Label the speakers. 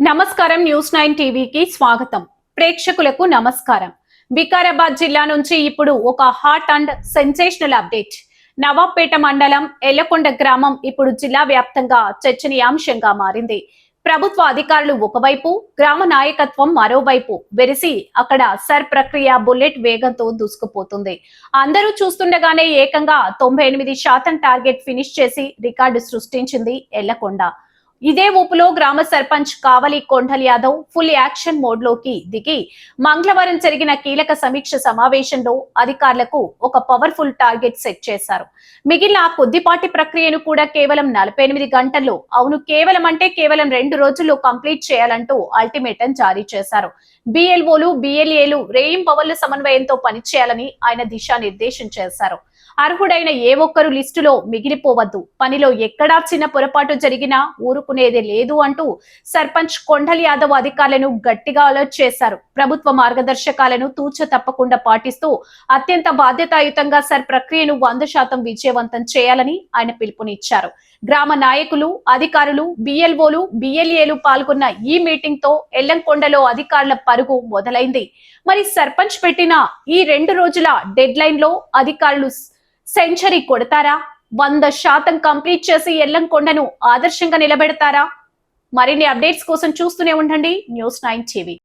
Speaker 1: నమస్కారం న్యూస్ 9 టీవీకి స్వాగతం. ప్రేక్షకులకు నమస్కారం. వికారాబాద్ జిల్లా నుంచి ఇప్పుడు ఒక hot and sensational update. Nawabpet మండలం ఎల్లకొండ గ్రామం ఇప్పుడు జిల్లా వ్యాప్తంగా చర్చనీయాంశంగా మారింది. ప్రభుత్వ అధికారులు ఒకవైపు, గ్రామ నాయకత్వం మరోవైపు వెరిసి అక్కడ సర్ ప్రక్రియ బుల్లెట్ వేగంతో దూసుకుపోతుంది. అందరూ చూస్తుండగానే ఏకంగా 98% టార్గెట్ ఫినిష్ చేసి రికార్డు సృష్టించింది ఎల్లకొండ. ఇదే ఊపులో గ్రామ sarpanch Kavali Kondal Yadav full action mode లోకి దిగి మంగళవారం జరిగిన కీలక సమీక్ష సమావేశంలో అధికారులకు ఒక పవర్ఫుల్ టార్గెట్ సెట్ చేశారు. మిగిలిన కొద్దిపాటి ప్రక్రియను కూడా కేవలం 48 గంటల్లో, అవును కేవలం అంటే కేవలం 2 రోజుల్లో కంప్లీట్ చేయాలంటూ అల్టిమేటం జారీ చేశారు. బిఎల్ఓలు బిఎల్ఏలు రేయింబవళ్ల సమన్వయంతో పనిచేయాలని ఆయన దిశానిర్దేశం చేశారు. అర్హుడైన ఏ ఒక్కరు లిస్టులో మిగిలిపోవద్దు, పనిలో ఎక్కడా చిన్న పొరపాటు జరిగినా ఊరుకునేదే లేదు అంటూ సర్పంచ్ కొండల్ యాదవ్ అధికారులను గట్టిగా అలర్ట్ చేశారు. ప్రభుత్వ మార్గదర్శకాలను తూచ తప్పకుండా పాటిస్తూ అత్యంత బాధ్యతాయుతంగా సర్ ప్రక్రియను 100% విజయవంతం చేయాలని ఆయన పిలుపునిచ్చారు. గ్రామ నాయకులు, అధికారులు, బిఎల్ఓలు, బిఎల్ఏలు పాల్గొన్న ఈ మీటింగ్ తో ఎల్లంకొండలో అధికారుల పరుగు మొదలైంది. మరి సర్పంచ్ పెట్టిన ఈ 2 రోజుల డెడ్ లైన్ లో అధికారులు సెంచరీ కొడతారా? 100% కంప్లీట్ చేసి ఎల్లంకొండను ఆదర్శంగా నిలబెడతారా? మరిన్ని అప్డేట్స్ కోసం చూస్తూనే ఉండండి న్యూస్ 9 టీవీ.